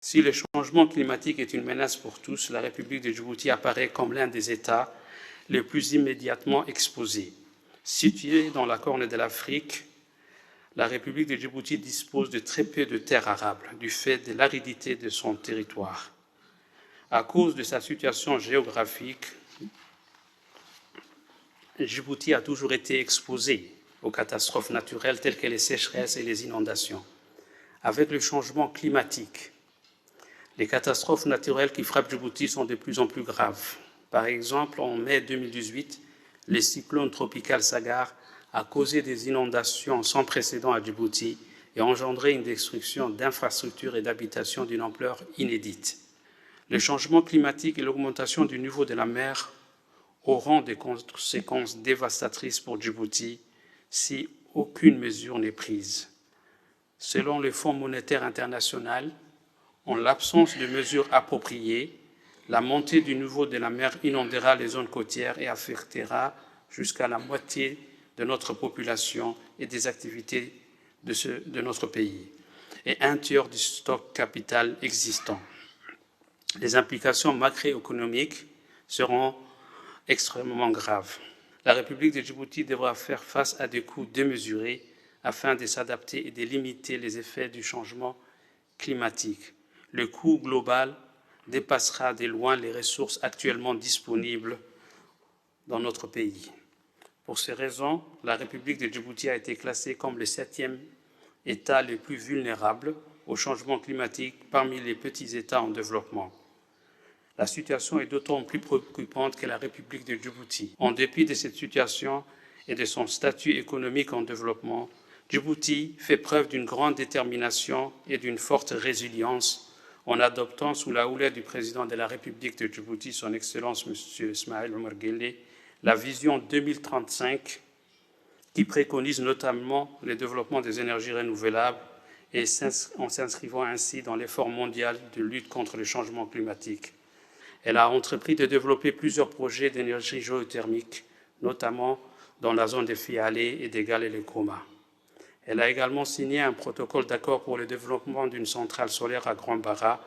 Si le changement climatique est une menace pour tous, la République de Djibouti apparaît comme l'un des États les plus immédiatement exposés. Située dans la Corne de l'Afrique, la République de Djibouti dispose de très peu de terres arables du fait de l'aridité de son territoire. À cause de sa situation géographique, Djibouti a toujours été exposé aux catastrophes naturelles telles que les sécheresses et les inondations. Avec le changement climatique, les catastrophes naturelles qui frappent Djibouti sont de plus en plus graves. Par exemple, en mai 2018, le cyclone tropical Sagar a causé des inondations sans précédent à Djibouti et a engendré une destruction d'infrastructures et d'habitations d'une ampleur inédite. Le changement climatique et l'augmentation du niveau de la mer auront des conséquences dévastatrices pour Djibouti si aucune mesure n'est prise. Selon le Fonds monétaire international, en l'absence de mesures appropriées, la montée du niveau de la mer inondera les zones côtières et affectera jusqu'à la moitié de notre population et des activités de notre pays, et un tiers du stock capital existant. Les implications macroéconomiques seront extrêmement graves. La République de Djibouti devra faire face à des coûts démesurés afin de s'adapter et de limiter les effets du changement climatique. Le coût global dépassera de loin les ressources actuellement disponibles dans notre pays. Pour ces raisons, la République de Djibouti a été classée comme le 7e État le plus vulnérable au changement climatique parmi les petits États en développement. La situation est d'autant plus préoccupante que la République de Djibouti, en dépit de cette situation et de son statut économique en développement, Djibouti fait preuve d'une grande détermination et d'une forte résilience en adoptant sous la houlette du président de la République de Djibouti, son Excellence M. Ismaël Omar Guelleh, la vision 2035 qui préconise notamment le développement des énergies renouvelables et en s'inscrivant ainsi dans l'effort mondial de lutte contre le changement climatique. Elle a entrepris de développer plusieurs projets d'énergie géothermique, notamment dans la zone des Fialé et des Galles et les Koma. Elle a également signé un protocole d'accord pour le développement d'une centrale solaire à Grand Barra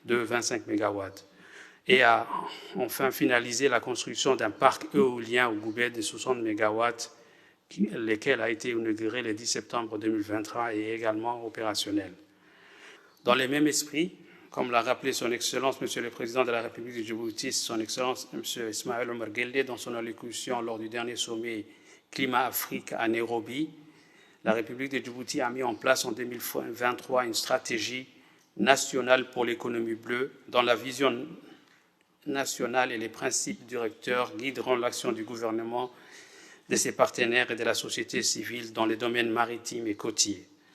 de 25 MW et a enfin finalisé la construction d'un parc éolien au Goubet de 60 MW, lequel a été inauguré le 10 septembre 2023 et est également opérationnel. Dans le même esprit, comme l'a rappelé son Excellence, Monsieur le Président de la République de Djibouti, son Excellence, Monsieur Ismaël Omar Guelleh, dans son allocution lors du dernier sommet Climat-Afrique à Nairobi, la République de Djibouti a mis en place en 2023 une stratégie nationale pour l'économie bleue, dont la vision nationale et les principes directeurs guideront l'action du gouvernement, de ses partenaires et de la société civile dans les domaines maritimes et côtiers.